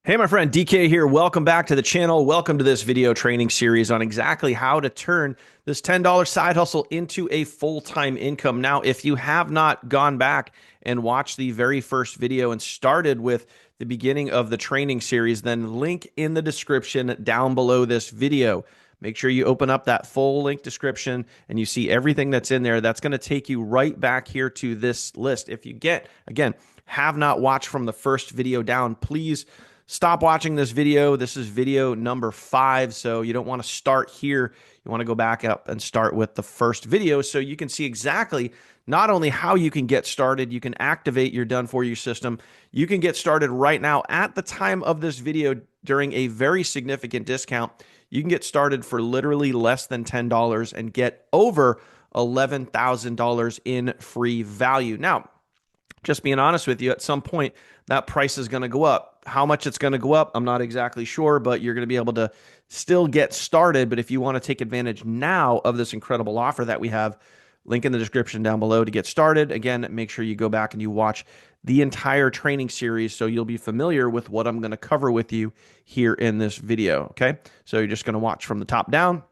Hey, my friend, DK here. Welcome back to the channel. Welcome to this video training series on exactly how to turn this $10 side hustle into a full-time income. Now, if you have not gone back and watched the very first video and started with the beginning of the training series, then link in the description down below this video. Make sure you open up that full link description and you see everything that's in there. That's going to take you right back here to this list. If you have not watched from the first video down, please stop watching this video. This is video number 5, so you don't want to start here. You want to go back up and start with the first video so you can see exactly not only how you can get started, you can activate your done-for-you system. You can get started right now at the time of this video during a very significant discount. You can get started for literally less than $10 and get over $11,000 in free value. Now, just being honest with you, at some point, that price is going to go up. How much it's going to go up, I'm not exactly sure, but you're going to be able to still get started. But if you want to take advantage now of this incredible offer that we have, link in the description down below to get started. Again, make sure you go back and you watch the entire training series so you'll be familiar with what I'm going to cover with you here in this video, okay? So you're just going to watch from the top down.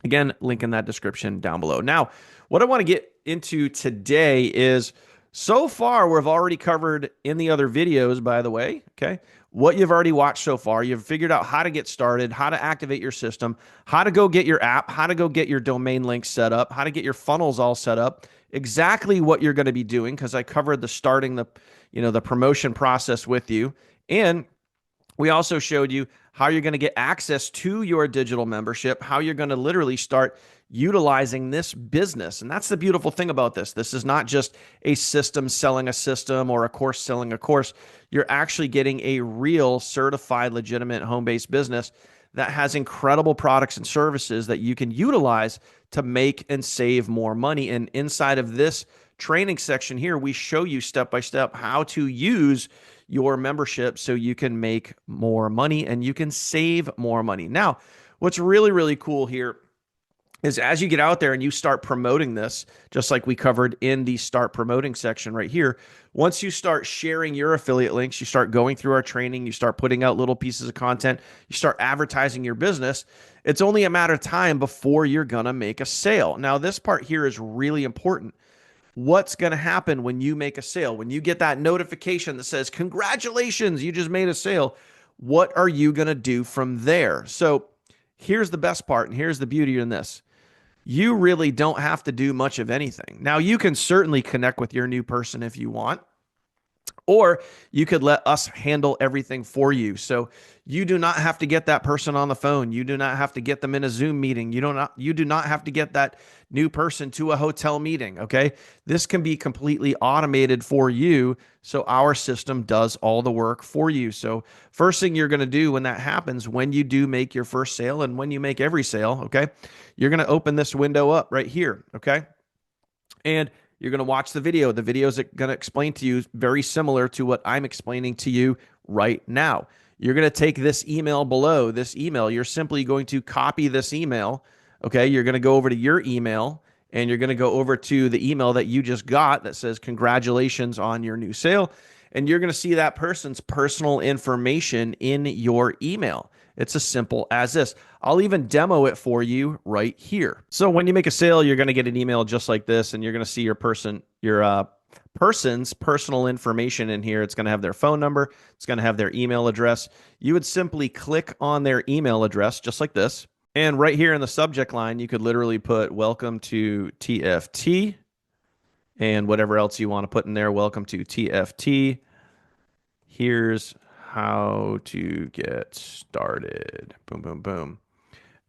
Again, link in that description down below. Now, what I want to get into today is, so far, we've already covered in the other videos, by the way, okay, what you've already watched so far. You've figured out how to get started, how to activate your system, how to go get your app, how to go get your domain links set up, how to get your funnels all set up, exactly what you're going to be doing, because I covered the promotion process with you. And we also showed you how you're going to get access to your digital membership, how you're going to literally start utilizing this business. And that's the beautiful thing about this. This is not just a system selling a system or a course selling a course. You're actually getting a real certified, legitimate home-based business that has incredible products and services that you can utilize to make and save more money. And inside of this training section here, we show you step by step how to use your membership so you can make more money and you can save more money. Now, what's really, really cool here is as you get out there and you start promoting this, just like we covered in the start promoting section right here, once you start sharing your affiliate links, you start going through our training, you start putting out little pieces of content, you start advertising your business, it's only a matter of time before you're going to make a sale. Now, this part here is really important. What's going to happen when you make a sale? When you get that notification that says, congratulations, you just made a sale, what are you going to do from there? So here's the best part, and here's the beauty in this. You really don't have to do much of anything. Now, you can certainly connect with your new person if you want, or you could let us handle everything for you. So you do not have to get that person on the phone. You do not have to get them in a Zoom meeting. You do not have to get that new person to a hotel meeting, okay? This can be completely automated for you, so our system does all the work for you. So first thing you're going to do when that happens, when you do make your first sale and when you make every sale, okay, you're going to open this window up right here, okay? And you're going to watch the video. The video is going to explain to you very similar to what I'm explaining to you right now. You're going to take this email below, this email. You're simply going to copy this email, okay? You're going to go over to your email, and you're going to go over to the email that you just got that says, congratulations on your new sale, and you're going to see that person's personal information in your email. It's as simple as this. I'll even demo it for you right here. So when you make a sale, you're going to get an email just like this, and you're going to see your person's personal information in here. It's going to have their phone number. It's going to have their email address. You would simply click on their email address just like this. And right here in the subject line, you could literally put welcome to TFT and whatever else you want to put in there. Welcome to TFT. Here's how to get started. Boom, boom, boom.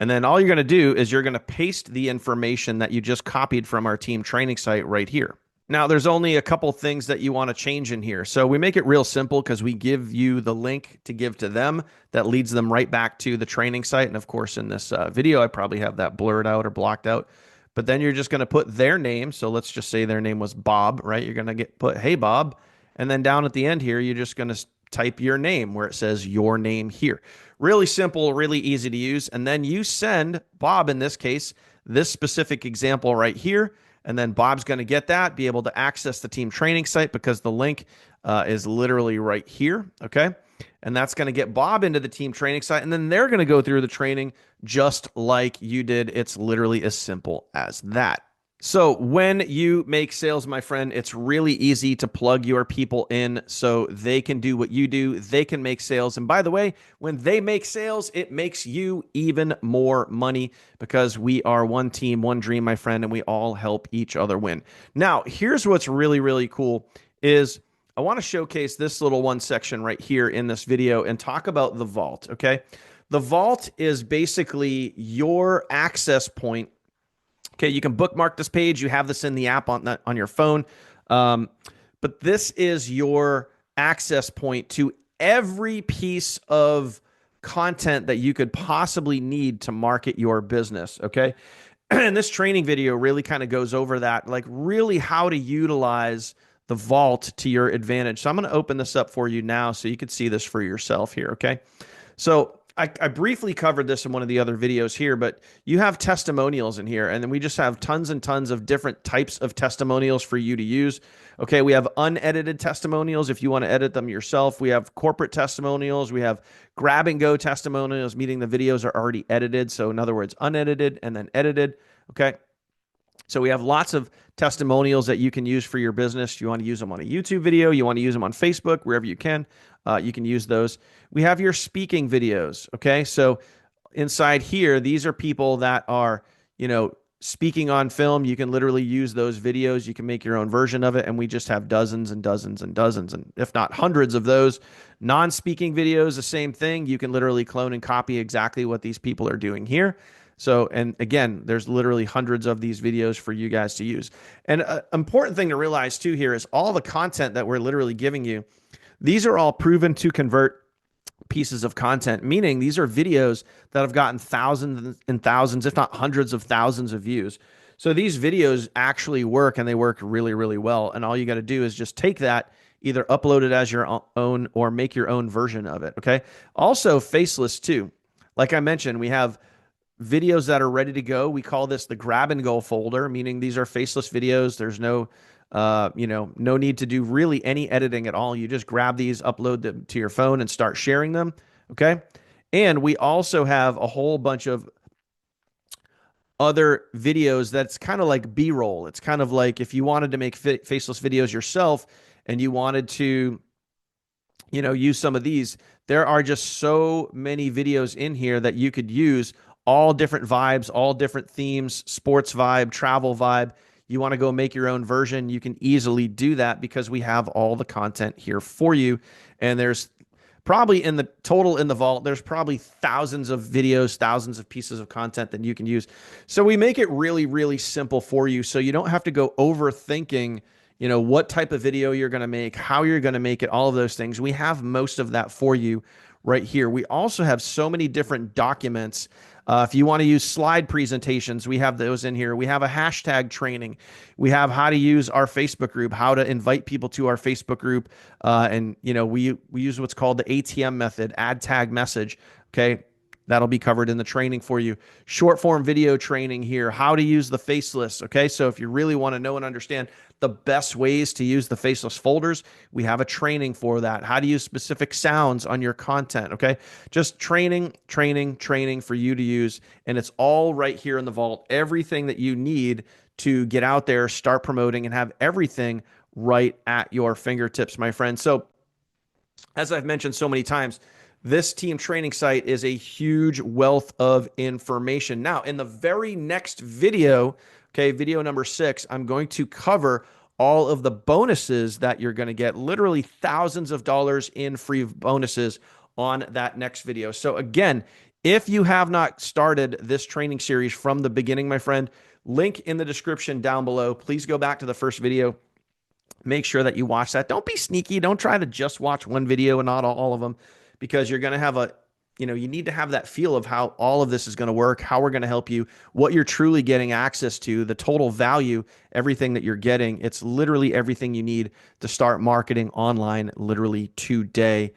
And then all you're going to do is you're going to paste the information that you just copied from our team training site right here. Now, there's only a couple things that you want to change in here. So we make it real simple because we give you the link to give to them that leads them right back to the training site. And of course, in this video, I probably have that blurred out or blocked out. But then you're just going to put their name. So let's just say their name was Bob, right? You're going to put, hey, Bob. And then down at the end here, you're just going to type your name where it says your name here. Really simple, really easy to use. And then you send Bob, in this case, this specific example right here. And then Bob's going to get be able to access the team training site because the link is literally right here. Okay. And that's going to get Bob into the team training site. And then they're going to go through the training just like you did. It's literally as simple as that. So when you make sales, my friend, it's really easy to plug your people in so they can do what you do. They can make sales. And by the way, when they make sales, it makes you even more money because we are one team, one dream, my friend, and we all help each other win. Now, here's what's really, really cool is I want to showcase this little one section right here in this video and talk about the vault, okay? The vault is basically your access point. Okay, you can bookmark this page. You have this in the app on your phone. But this is your access point to every piece of content that you could possibly need to market your business, okay? And this training video really kind of goes over that, like really how to utilize the vault to your advantage. So I'm going to open this up for you now so you can see this for yourself here, okay? So I briefly covered this in one of the other videos here, but you have testimonials in here, and then we just have tons and tons of different types of testimonials for you to use. Okay, we have unedited testimonials if you want to edit them yourself. We have corporate testimonials. We have grab and go testimonials, meaning the videos are already edited. So in other words, unedited and then edited. Okay. So we have lots of testimonials that you can use for your business. You want to use them on a YouTube video. You want to use them on Facebook, wherever you can use those. We have your speaking videos. Okay. So inside here, these are people that are, speaking on film. You can literally use those videos. You can make your own version of it. And we just have dozens and dozens and dozens, and if not hundreds of those. Non-speaking videos, the same thing. You can literally clone and copy exactly what these people are doing here. So, and again, there's literally hundreds of these videos for you guys to use. And an important thing to realize too here is all the content that we're literally giving you, these are all proven to convert pieces of content, meaning these are videos that have gotten thousands and thousands, if not hundreds of thousands of views. So these videos actually work, and they work really, really well. And all you got to do is just take that, either upload it as your own or make your own version of it. Okay. Also faceless too. Like I mentioned, we have videos that are ready to go. We call this the grab and go folder, meaning these are faceless videos. There's no, no need to do really any editing at all. You just grab these, upload them to your phone, and start sharing them. Okay. And we also have a whole bunch of other videos that's kind of like B-roll. It's kind of like if you wanted to make faceless videos yourself and you wanted to, use some of these, there are just so many videos in here that you could use, all different vibes, all different themes, sports vibe, travel vibe. You want to go make your own version, you can easily do that because we have all the content here for you. And there's probably in the total in the vault, there's probably thousands of videos, thousands of pieces of content that you can use. So we make it really, really simple for you. So you don't have to go overthinking, what type of video you're going to make, how you're going to make it, all of those things. We have most of that for you right here. We also have so many different documents. If you want to use slide presentations, we have those in here. We have a hashtag training. We have how to use our Facebook group, how to invite people to our Facebook group. And we use what's called the ATM method, add tag message. Okay. That'll be covered in the training for you. Short form video training here, how to use the faceless. Okay. So if you really want to know and understand the best ways to use the faceless folders, we have a training for that. How to use specific sounds on your content. Okay. Just training for you to use. And it's all right here in the vault. Everything that you need to get out there, start promoting, and have everything right at your fingertips, my friend. So as I've mentioned so many times, this team training site is a huge wealth of information. Now, in the very next video, okay, video number 6, I'm going to cover all of the bonuses that you're going to get, literally thousands of dollars in free bonuses on that next video. So again, if you have not started this training series from the beginning, my friend, link in the description down below. Please go back to the first video. Make sure that you watch that. Don't be sneaky. Don't try to just watch one video and not all of them, because you're going to have you need to have that feel of how all of this is going to work, how we're going to help you, what you're truly getting access to, the total value, everything that you're getting. It's literally everything you need to start marketing online literally today.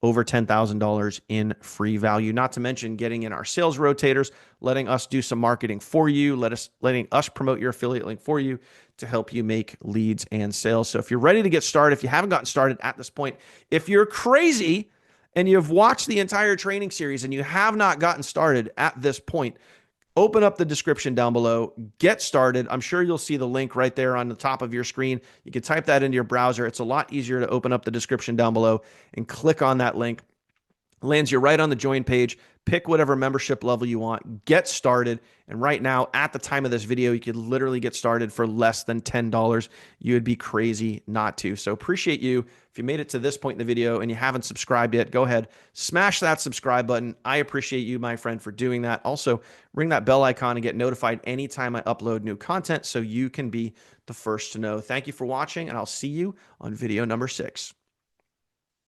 Over $10,000 in free value, not to mention getting in our sales rotators, letting us do some marketing for you, letting us promote your affiliate link for you to help you make leads and sales. So if you're ready to get started, if you haven't gotten started at this point, if you're crazy and you've watched the entire training series and you have not gotten started at this point, open up the description down below, get started. I'm sure you'll see the link right there on the top of your screen. You can type that into your browser. It's a lot easier to open up the description down below and click on that link. Lands you right on the join page. Pick whatever membership level you want. Get started. And right now, at the time of this video, you could literally get started for less than $10. You would be crazy not to. So appreciate you. If you made it to this point in the video and you haven't subscribed yet, go ahead, smash that subscribe button. I appreciate you, my friend, for doing that. Also, ring that bell icon and get notified anytime I upload new content so you can be the first to know. Thank you for watching, and I'll see you on video number 6.